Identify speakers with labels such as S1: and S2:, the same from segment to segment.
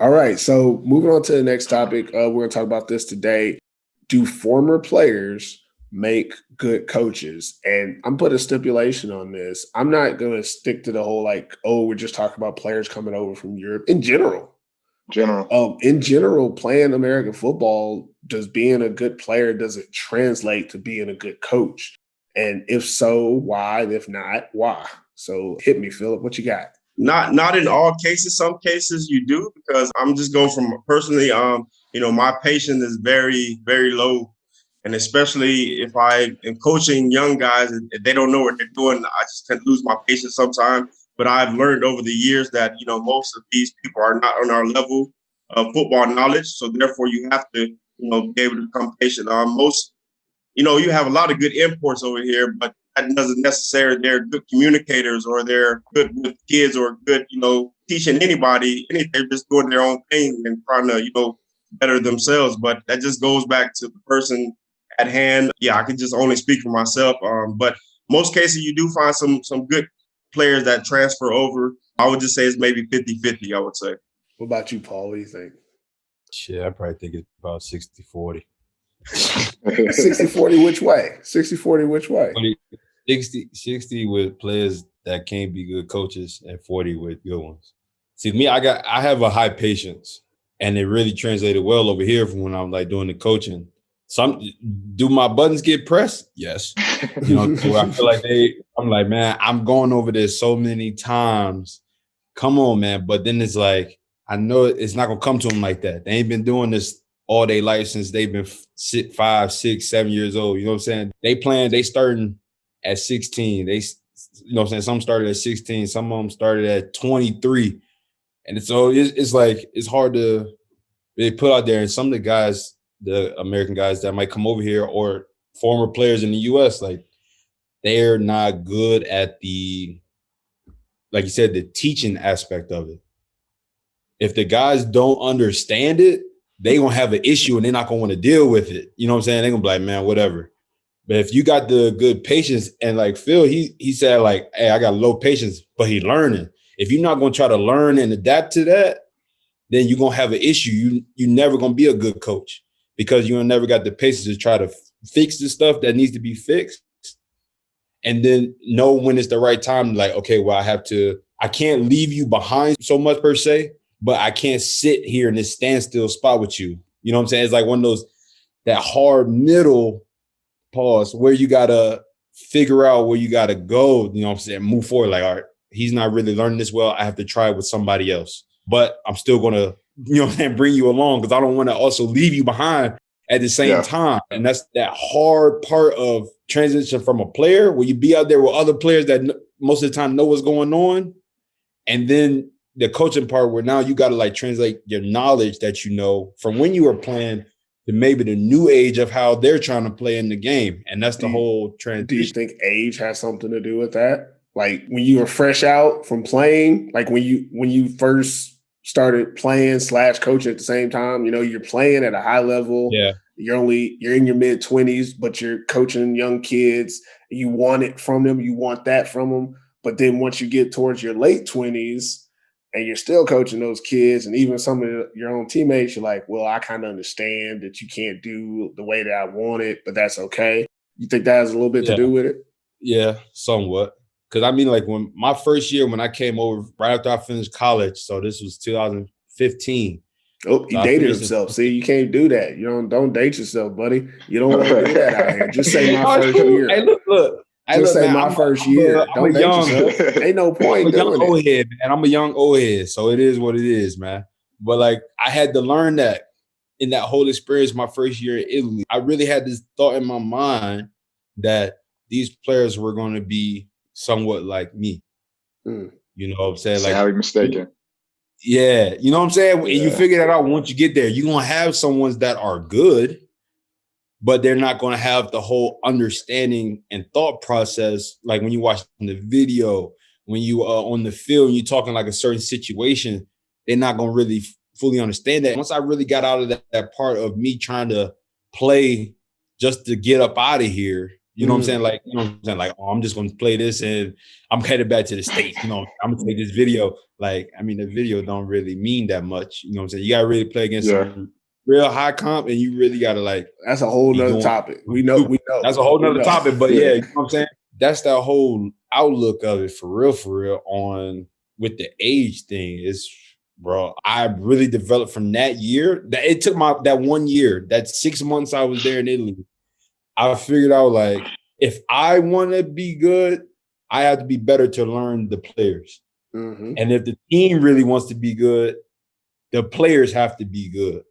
S1: All right. So moving on to the next topic, we're going to talk about this today. Do former players make good coaches? And I'm putting a stipulation on this. I'm not going to stick to the whole we're just talking about players coming over from Europe. In general, playing American football, does being a good player, does it translate to being a good coach? And if so, why? And if not, why? So hit me, Phillip. What you got?
S2: Not in all cases. Some cases you do, because I'm just going from personally, my patience is very, very low. And especially if I am coaching young guys and they don't know what they're doing, I just can lose my patience sometimes. But I've learned over the years that, most of these people are not on our level of football knowledge. So therefore you have to, be able to become patient. You have a lot of good imports over here, but that doesn't necessarily they're good communicators or they're good with kids or good, teaching anybody anything. They're just doing their own thing and trying to, better themselves. But that just goes back to the person at hand. Yeah, I can just only speak for myself. But most cases you do find some good players that transfer over. I would just say it's maybe 50-50, I would say.
S1: What about you, Paul? What do you think?
S3: Shit, I probably think it's about 60-40.
S1: 60-40 which way? 60-40 which way?
S3: 60 with players that can't be good coaches and 40 with good ones. See, me, I have a high patience, and it really translated well over here from when I'm doing the coaching. Do my buttons get pressed? Yes. So I feel like I'm like, man, I'm going over this so many times. Come on, man. But then it's like, I know it's not gonna come to them like that. They ain't been doing this all their life since they've been 5, 6, 7 years old. You know what I'm saying? They starting at 16. They, some started at 16. Some of them started at 23. And so it's like, it's hard to really put out there. And some of the guys, the American guys that might come over here or former players in the US, they're not good at like you said, the teaching aspect of it. If the guys don't understand it, they gonna have an issue and they're not gonna want to deal with it. You know what I'm saying? They're gonna be like, man, whatever. But if you got the good patience, and like Phil, he said, hey, I got low patience, but he learning. If you're not gonna try to learn and adapt to that, then you're gonna have an issue. You never gonna be a good coach because you never got the patience to try to fix the stuff that needs to be fixed. And then know when it's the right time, okay, well, I can't leave you behind so much per se, but I can't sit here in this standstill spot with you. You know what I'm saying? It's like one of those, that hard middle pause where you got to figure out where you got to go, you know what I'm saying? Move forward. All right, he's not really learning this well. I have to try it with somebody else, but I'm still going to, you know what I'm saying, bring you along because I don't want to also leave you behind at the same time. And that's that hard part of transition from a player where you be out there with other players that most of the time know what's going on. And then the coaching part where now you got to translate your knowledge that you know from when you were playing to maybe the new age of how they're trying to play in the game. And that's the whole transition.
S1: Do you think age has something to do with that? Like when you were fresh out from playing, like when you first started playing / coaching at the same time, you're playing at a high level.
S3: Yeah.
S1: You're in your mid-20s, but you're coaching young kids. You want it from them. You want that from them. But then once you get towards your late 20s and you're still coaching those kids and even some of your own teammates, you're like, well, I kind of understand that you can't do the way that I want it, but that's okay. You think that has a little bit to do with it?
S3: Yeah, somewhat. Because when my first year, when I came over right after I finished college, so this was 2015.
S1: Oh, he dated himself. See, you can't do that. You don't date yourself, buddy. You don't want to do that out here. Just say my first year.
S3: Hey, look.
S1: Just say my first year. Don't date yourself. Ain't no point doing it.
S3: Old head, man. I'm a young old head, so it is what it is, man. But I had to learn that in that whole experience my first year in Italy. I really had this thought in my mind that these players were going to be somewhat like me. You know what I'm saying?
S4: Sadly mistaken.
S3: Yeah, you know what I'm saying? And you figure that out once you get there. You're going to have some ones that are good, but they're not going to have the whole understanding and thought process. Like when you watch the video, when you are on the field, and you're talking a certain situation, they're not going to really fully understand that. Once I really got out of that part of me trying to play just to get up out of here, You know what I'm saying? Like, you know what I'm saying? Like, oh, I'm just going to play this and I'm headed back to the States. You know, I'm going to take this video. Like, I mean, the video don't really mean that much. You know what I'm saying? You got to really play against some real high comp and you really got to like.
S1: That's a whole nother topic. We know.
S3: That's a whole nother topic. But yeah, you know what I'm saying? That's that whole outlook of it for real on with the age thing is, bro, I really developed from that year. It took that 1 year, that 6 months I was there in Italy. I figured out like if I want to be good, I have to be better to learn the players. And if the team really wants to be good, the players have to be good.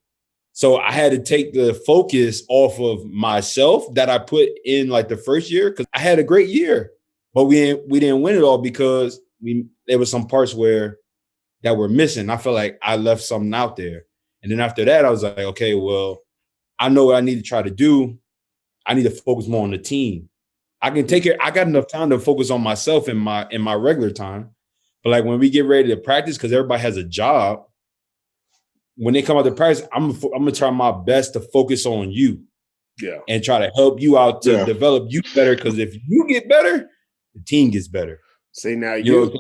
S3: So I had to take the focus off of myself that I put in like the first year because I had a great year, but we didn't win it all because there was some parts that were missing. I felt like I left something out there. And then after that, I was like, okay, well, I know what I need to try to do. I need to focus more on the team. I can take it. I got enough time to focus on myself in my regular time. But like when we get ready to practice, because everybody has a job, when they come out to practice, I'm gonna try my best to focus on you. Yeah. And try to help you out to develop you better. Because if you get better, the team gets better.
S1: See, now you're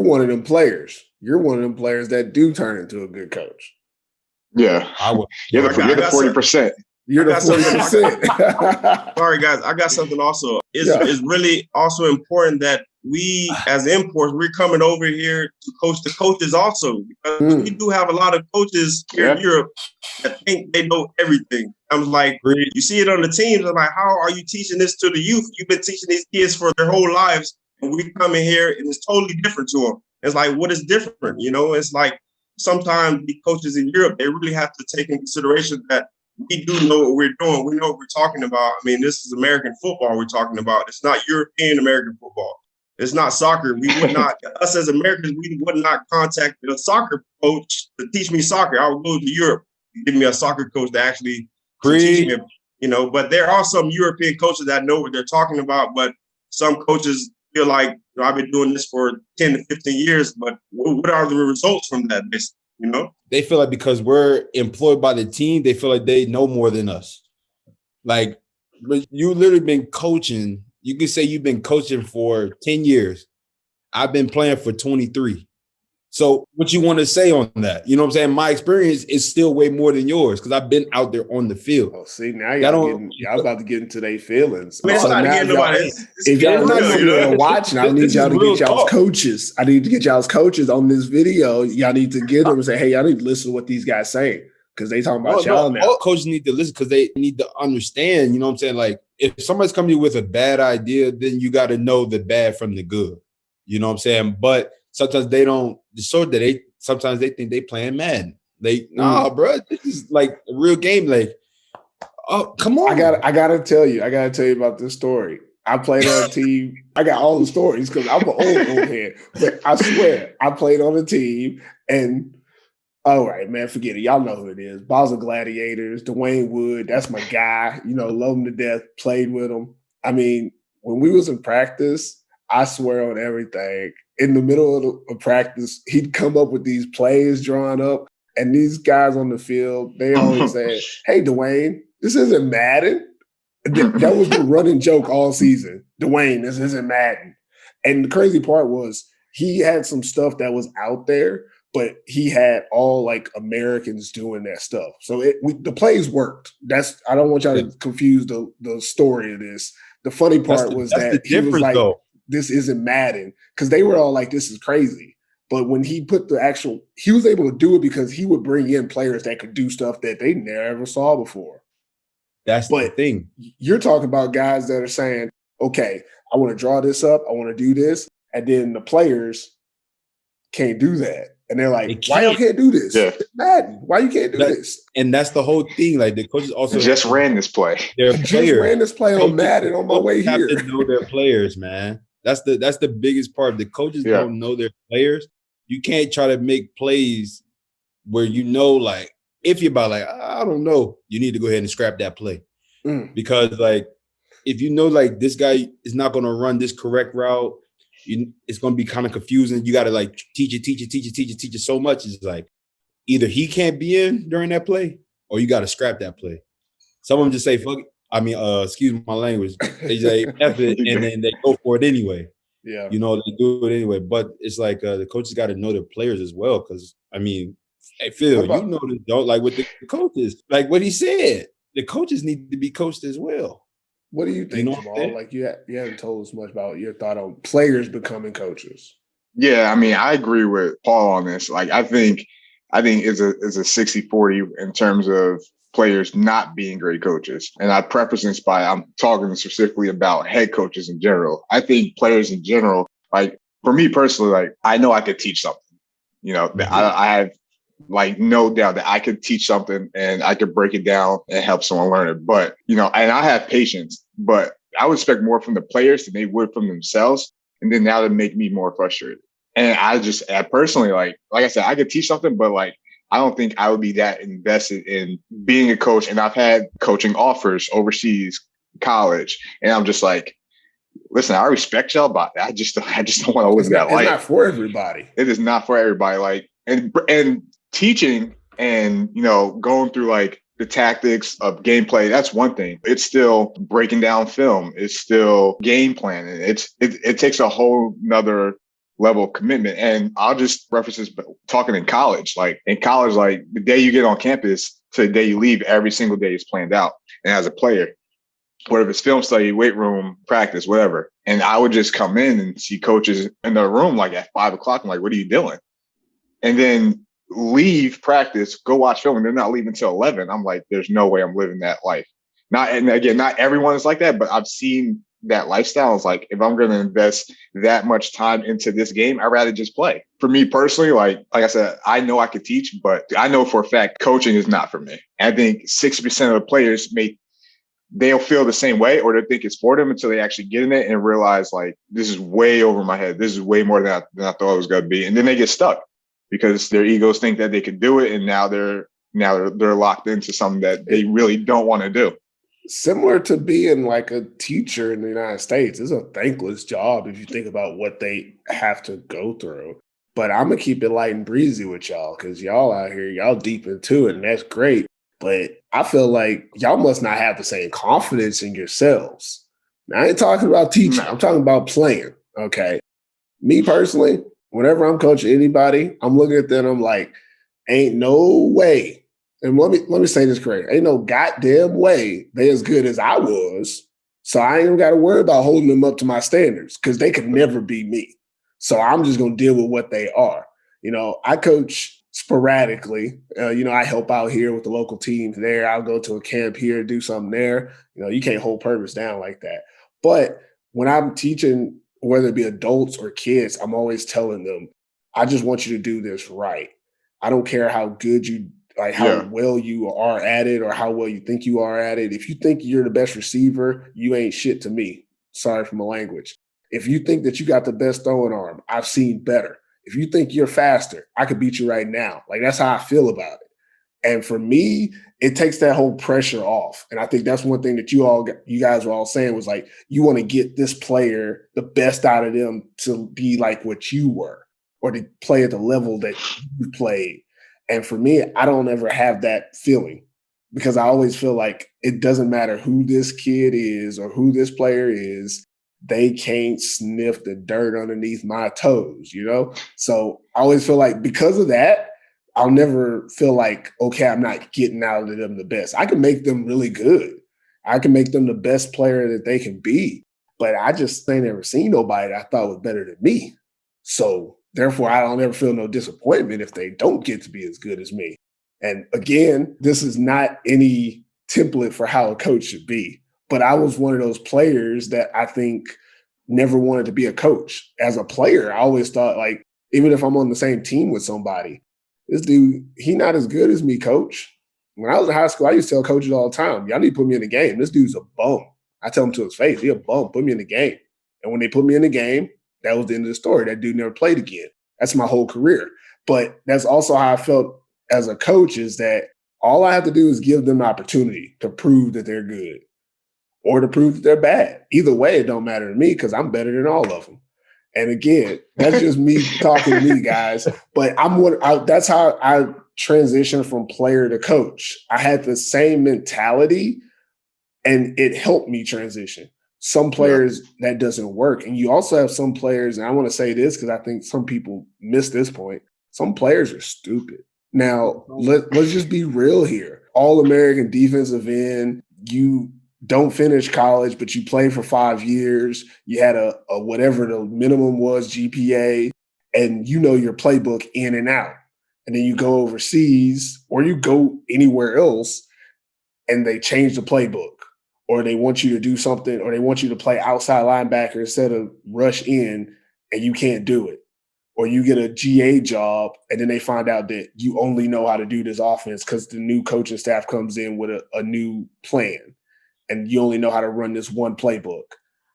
S1: one of them players. You're one of them players that do turn into a good coach.
S4: Yeah. You're the 40%.
S1: You're the 40%.
S2: Sorry, guys. I got something also. It's really also important that we, as imports, we're coming over here to coach the coaches also. Because we do have a lot of coaches here in Europe that think they know everything. I'm like, you see it on the teams. I'm like, how are you teaching this to the youth? You've been teaching these kids for their whole lives. And we come in here and it's totally different to them. It's like, what is different? You know, it's like sometimes the coaches in Europe, they really have to take in consideration that we do know what we're doing. We know what we're talking about. I mean, this is American football we're talking about. It's not European American football. It's not soccer. We would not, us as Americans, we would not contact a soccer coach to teach me soccer. I would go to Europe and give me a soccer coach to actually teach me, you know. But there are some European coaches that know what they're talking about, but some coaches feel like, you know, I've been doing this for 10 to 15 years, but what are the results from that? You know,
S3: they feel like because we're employed by the team, they feel like they know more than us. Like, but you literally been coaching. You can say you've been coaching for 10 years. I've been playing for 23. So what you want to say on that? You know what I'm saying? My experience is still way more than yours because I've been out there on the field.
S1: Oh, see, now y'all about to get into their feelings.
S2: I mean, it's not getting nobody.
S1: If y'all not over there watching, I need y'all to get y'all's coaches. I need to get y'all's coaches on this video. Y'all need to get them and say, hey, y'all need to listen to what these guys saying because they talking about y'all now.
S3: All coaches need to listen because they need to understand, you know what I'm saying? Like, if somebody's coming to you with a bad idea, then you got to know the bad from the good. You know what I'm saying? But sometimes they don't show that sometimes they think they playing Madden. Nah, bro, this is like a real game. Like, oh, come on.
S1: I gotta tell you about this story. I played on a team. I got all the stories because I'm an old head. But I swear, I played on a team and all right, man, forget it. Y'all know who it is. Basel Gladiators, Dwayne Wood, that's my guy. You know, love him to death, played with him. I mean, when we was in practice, I swear on everything, in the middle of practice, he'd come up with these plays drawn up, and these guys on the field, they always said, hey, Dwayne, this isn't Madden. That was the running joke all season. Dwayne, this isn't Madden. And the crazy part was he had some stuff that was out there, but he had all like Americans doing that stuff. So the plays worked. I don't want y'all to confuse the story of this. The funny part was that he was like, this isn't Madden. Because they were all like, this is crazy. But when he put he was able to do it because he would bring in players that could do stuff that they never saw before.
S3: That's the thing.
S1: You're talking about guys that are saying, okay, I want to draw this up. I want to do this. And then the players can't do that. And they're like, why y'all can't do this? Yeah. It's Madden. Why you can't do this?
S3: And that's the whole thing. Like the coaches also
S4: just ran this play.
S1: Ran this play on Madden on my way here.
S3: Have to know their players, man. That's the biggest part. The coaches don't know their players. You can't try to make plays where you know, like, if you're about like, I don't know, you need to go ahead and scrap that play. Because like, if you know, like this guy is not going to run this correct route, it's going to be kind of confusing. You got to like teach it so much. It's like either he can't be in during that play or you got to scrap that play. Some of them just say, fuck it, excuse my language. They say F it, and then they go for it anyway.
S1: Yeah.
S3: You know, they do it anyway. But it's like the coaches got to know their players as well. Because, I mean, hey, Phil, you know, like with the coaches, like what he said, the coaches need to be coached as well.
S1: What do you think, Jamal? Like you haven't told us much about your thought on players becoming coaches.
S4: Yeah, I mean, I agree with Paul on this. Like, I think it's a 60-40 in terms of players not being great coaches. And I preface this by I'm talking specifically about head coaches in general. I think players in general, like for me personally, like I know I could teach something. You know, I have like no doubt that I could teach something and I could break it down and help someone learn it. But, you know, and I have patience, but I would expect more from the players than they would from themselves. And then that would make me more frustrated. And I personally, like I said, I could teach something, but like, I don't think I would be that invested in being a coach. And I've had coaching offers overseas, college, and I'm just like, listen, I respect y'all, but I just don't want to live that life.
S1: It's not for everybody.
S4: It is not for everybody. Like, and teaching and, you know, going through like the tactics of gameplay, that's one thing. It's still breaking down film. It's still game planning. It takes a whole nother level of commitment. And I'll just reference this, but talking in college, like in college, like the day you get on campus to the day you leave, every single day is planned out. And as a player, whether it's film study, weight room, practice, whatever. And I would just come in and see coaches in the room like at 5 o'clock. I'm like, what are you doing? And then leave practice, go watch film, and they're not leaving until 11. I'm like, there's no way I'm living that life. And again, not everyone is like that, but I've seen that lifestyle. Is like, if I'm going to invest that much time into this game, I'd rather just play. For me personally, like I said, I know I could teach, but I know for a fact coaching is not for me. I think 60% of the players they'll feel the same way, or they think it's for them until they actually get in it and realize like, this is way over my head. This is way more than I thought it was going to be. And then they get stuck because their egos think that they could do it. And now they're locked into something that they really don't want to do.
S1: Similar to being like a teacher in the United States, it's a thankless job if you think about what they have to go through. But I'm going to keep it light and breezy with y'all because y'all out here, y'all deep into it, and that's great. But I feel like y'all must not have the same confidence in yourselves. Now, I ain't talking about teaching. I'm talking about playing, okay? Me personally, whenever I'm coaching anybody, I'm looking at them, I'm like, ain't no way. And let me say this correct. Ain't no goddamn way they as good as I was. So I ain't even got to worry about holding them up to my standards because they could never be me. So I'm just going to deal with what they are. You know, I coach sporadically. I help out here with the local teams there. I'll go to a camp here, do something there. You know, you can't hold Pervis down like that. But when I'm teaching, whether it be adults or kids, I'm always telling them, I just want you to do this right. I don't care how good how well you are at it or how well you think you are at it. If you think you're the best receiver, you ain't shit to me. Sorry for my language. If you think that you got the best throwing arm, I've seen better. If you think you're faster, I could beat you right now. Like, that's how I feel about it. And for me, it takes that whole pressure off. And I think that's one thing that you guys were all saying was like, you want to get this player the best out of them to be like what you were or to play at the level that you played. And for me, I don't ever have that feeling because I always feel like it doesn't matter who this kid is or who this player is. They can't sniff the dirt underneath my toes, you know? So I always feel like because of that, I'll never feel like, okay, I'm not getting out of them the best. I can make them really good. I can make them the best player that they can be. But I just ain't never seen nobody that I thought was better than me. So therefore, I don't ever feel no disappointment if they don't get to be as good as me. And again, this is not any template for how a coach should be. But I was one of those players that I think never wanted to be a coach. As a player, I always thought, like, even if I'm on the same team with somebody, this dude, he not as good as me, coach. When I was in high school, I used to tell coaches all the time, y'all need to put me in the game. This dude's a bum. I tell him to his face, he a bum. Put me in the game. And when they put me in the game, that was the end of the story. That dude never played again. That's my whole career. But that's also how I felt as a coach is that all I have to do is give them the opportunity to prove that they're good or to prove that they're bad. Either way, it don't matter to me because I'm better than all of them. And again, that's just me talking to me, guys. But that's how I transitioned from player to coach. I had the same mentality And it helped me transition. Some players that doesn't work. And you also have some players, and I want to say this because I think some people miss this point. Some players are stupid. Now, let's just be real here. All-American defensive end, you don't finish college, but you play for 5 years. You had a whatever the minimum was GPA, and you know your playbook in and out. And then you go overseas or you go anywhere else and they change the playbook, or they want you to do something, or they want you to play outside linebacker instead of rush in, and you can't do it. Or you get a GA job, and then they find out that you only know how to do this offense because the new coaching staff comes in with a new plan, and you only know how to run this one playbook.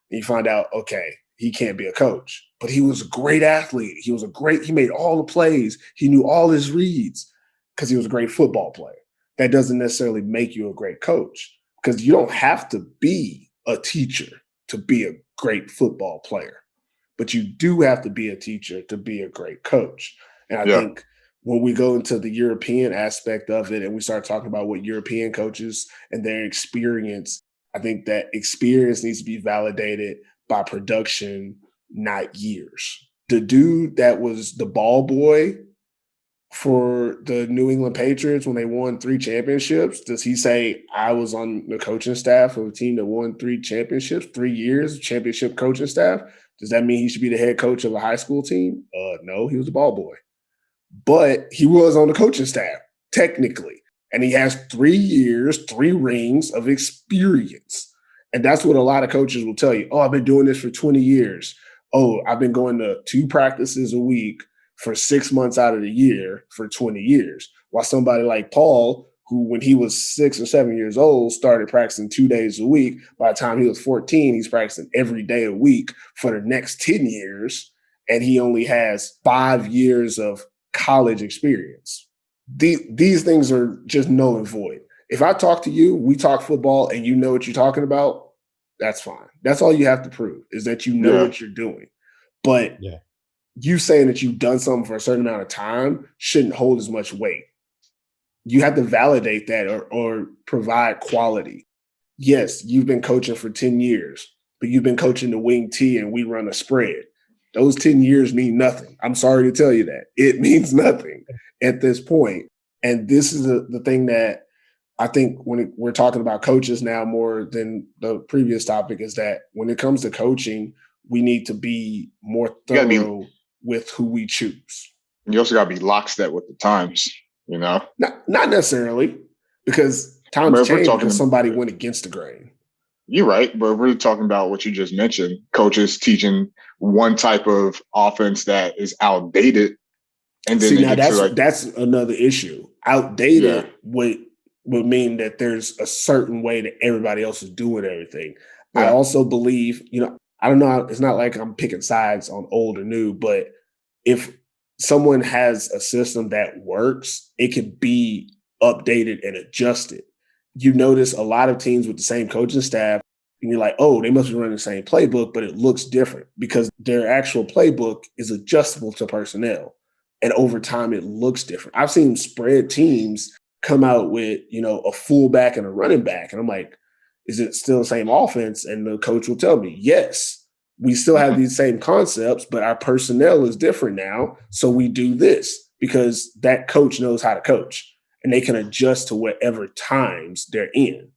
S1: And you find out, okay, he can't be a coach. But he was a great athlete. He made all the plays. He knew all his reads because he was a great football player. That doesn't necessarily make you a great coach, because you don't have to be a teacher to be a great football player, but you do have to be a teacher to be a great coach. And I think when we go into the European aspect of it and we start talking about what European coaches and their experience, I think that experience needs to be validated by production, not years. The dude that was the ball boy for the New England Patriots when they won 3 championships, does he say, I was on the coaching staff of a team that won 3 championships, 3 years of championship coaching staff? Does that mean he should be the head coach of a high school team? No, he was a ball boy. But he was on the coaching staff, technically. And he has 3 years, 3 rings of experience. And that's what a lot of coaches will tell you. Oh, I've been doing this for 20 years. Oh, I've been going to 2 practices a week for 6 months out of the year for 20 years. While somebody like Paul, who when he was 6 or 7 years old, started practicing 2 days a week. By the time he was 14, he's practicing every day a week for the next 10 years. And he only has 5 years of college experience. These things are just null and void. If I talk to you, we talk football, and you know what you're talking about, that's fine. That's all you have to prove, is that you know what you're doing. But you saying that you've done something for a certain amount of time shouldn't hold as much weight. You have to validate that or provide quality. Yes, you've been coaching for 10 years, but you've been coaching the wing T and we run a spread. Those 10 years mean nothing. I'm sorry to tell you that. It means nothing at this point. And this is the thing that I think when we're talking about coaches now more than the previous topic, is that when it comes to coaching, we need to be more thorough with who we choose.
S4: You also got to be lockstep with the times, you know?
S1: Not necessarily, because times change because somebody went against the grain.
S4: You're right, but we're talking about what you just mentioned, coaches teaching one type of offense that is outdated. And then
S1: that's another issue. Outdated would mean that there's a certain way that everybody else is doing everything. I also believe, I don't know, it's not like I'm picking sides on old or new, but if someone has a system that works, it can be updated and adjusted. You notice a lot of teams with the same coaching staff, and you're like, oh, they must be running the same playbook, but it looks different because their actual playbook is adjustable to personnel. And over time, it looks different. I've seen spread teams come out with, a fullback and a running back. And I'm like, is it still the same offense? And the coach will tell me, yes, we still have these same concepts, but our personnel is different now. So we do this because that coach knows how to coach and they can adjust to whatever times they're in.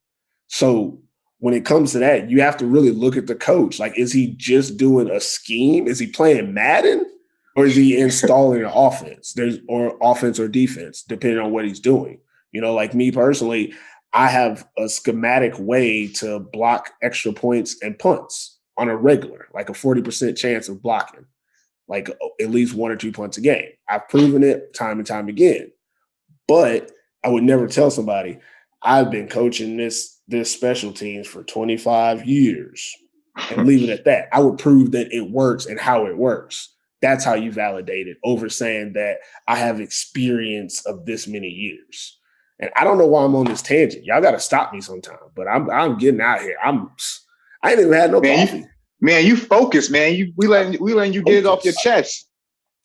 S1: So when it comes to that, you have to really look at the coach. Like, is he just doing a scheme? Is he playing Madden? Or is he installing an offense? Or offense or defense, depending on what he's doing. Like me personally, I have a schematic way to block extra points and punts on a regular, like a 40% chance of blocking, like at least 1 or 2 punts a game. I've proven it time and time again. But I would never tell somebody, I've been coaching this special teams for 25 years and leave it at that. I would prove that it works and how it works. That's how you validate it over saying that I have experience of this many years. And I don't know why I'm on this tangent. Y'all got to stop me sometime, but I'm getting out here. I ain't even had no coffee.
S4: You focus, man. We letting you get it off your chest.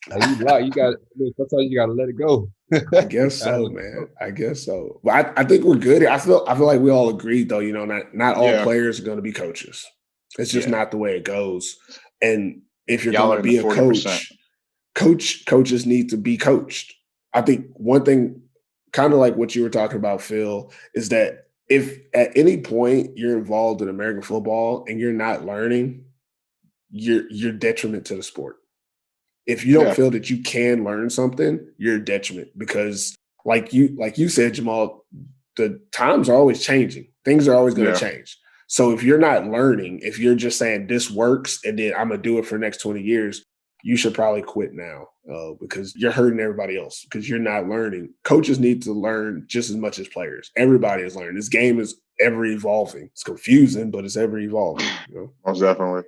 S3: You got sometimes you got to let it go.
S1: I guess so, man. I guess so. But I think we're good. I feel like we all agreed though, not all
S4: Yeah.
S1: players are going to be coaches. It's just
S4: Yeah.
S1: not the way it goes. And if you're
S4: Y'all
S1: going
S4: are
S1: to
S4: in
S1: be
S4: the
S1: a
S4: 40%.
S1: coaches need to be coached. I think one thing, kind of like what you were talking about, Phil, is that if at any point you're involved in American football and you're not learning, you're detriment to the sport. If you don't
S4: Yeah.
S1: feel that you can learn something, you're a detriment because like you said, Jamal, the times are always changing. Things are always going to
S4: Yeah.
S1: change. So if you're not learning, if you're just saying this works and then I'm going to do it for the next 20 years, you should probably quit now because you're hurting everybody else because you're not learning. Coaches need to learn just as much as players. Everybody is learning. This game is ever evolving. It's confusing, but it's ever evolving.
S4: Most definitely.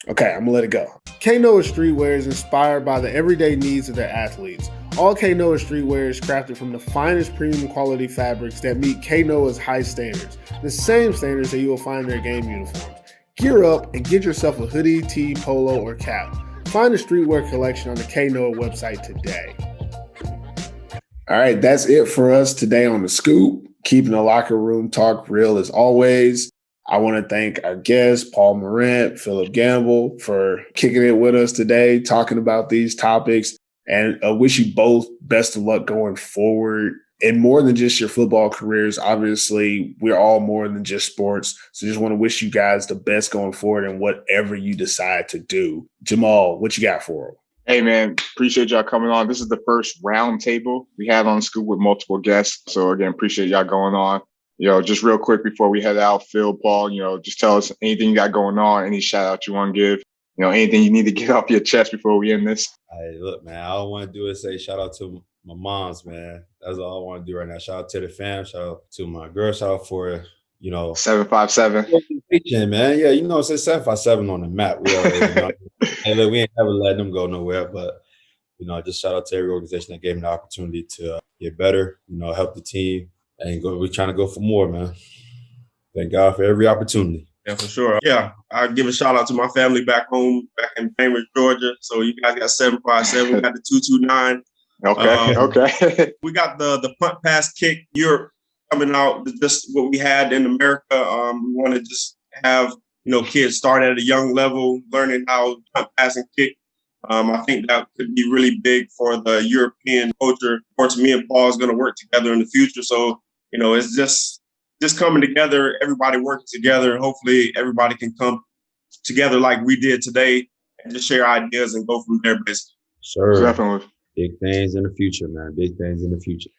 S1: Okay, I'm gonna let it go. K Noah Streetwear is inspired by the everyday needs of their athletes. All K Noah Streetwear is crafted from the finest premium quality fabrics that meet K Noah's high standards, the same standards that you will find in their game uniforms. Gear up and get yourself a hoodie, tee, polo, or cap. Find the streetwear collection on the K Noah website today. All right, that's it for us today on The Scoop. Keeping the locker room talk real as always. I want to thank our guests, Paul Morant, Phillip Gamble, for kicking it with us today, talking about these topics. And I wish you both best of luck going forward. And more than just your football careers, obviously, we're all more than just sports. So just want to wish you guys the best going forward in whatever you decide to do. Jamal, what you got for them?
S4: Hey, man, appreciate y'all coming on. This is the first round table we had on Scoop with multiple guests. So, again, appreciate y'all going on. Just real quick before we head out, Phil, Paul, just tell us anything you got going on, any shout out you want to give, anything you need to get off your chest before we end this.
S3: Hey, look, man, all I want to do is say shout out to my moms, man. That's all I want to do right now. Shout out to the fam. Shout out to my girl. Shout out for,
S4: 757.
S3: Man. Yeah, it says 757 on the map. We already know. Hey, look, we ain't never letting them go nowhere, but, just shout out to every organization that gave me the opportunity to get better, help the team. And we're trying to go for more, man. Thank God for every opportunity.
S2: Yeah, for sure. Yeah, I give a shout out to my family back home, back in Bainbridge, Georgia. So you guys got 757, we got the 229.
S4: Okay.
S2: We got the punt, pass, kick, Europe coming out. Just what we had in America. We want to just have kids start at a young level, learning how to punt, pass, and kick. I think that could be really big for the European culture. Of course, me and Paul is going to work together in the future. So it's just coming together, everybody working together, and hopefully everybody can come together like we did today and just share ideas and go from there, basically.
S3: Sure.
S4: Definitely.
S3: Big things in the future, man. Big things in the future.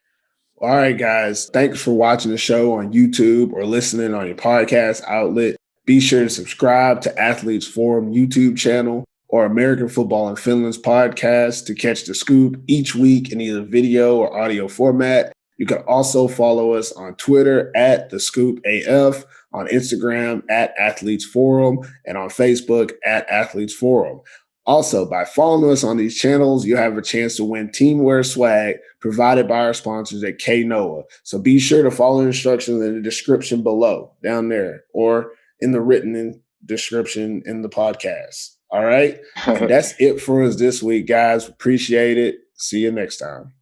S1: All right, guys. Thanks for watching the show on YouTube or listening on your podcast outlet. Be sure to subscribe to Athletes Forum YouTube channel or American Football in Finland's podcast to catch the scoop each week in either video or audio format. You can also follow us on Twitter at The Scoop AF, on Instagram at Athletes Forum, and on Facebook at Athletes Forum. Also, by following us on these channels, you have a chance to win teamwear swag provided by our sponsors at K Noah. So be sure to follow instructions in the description below, down there, or in the written description in the podcast. All right? And that's it for us this week, guys. Appreciate it. See you next time.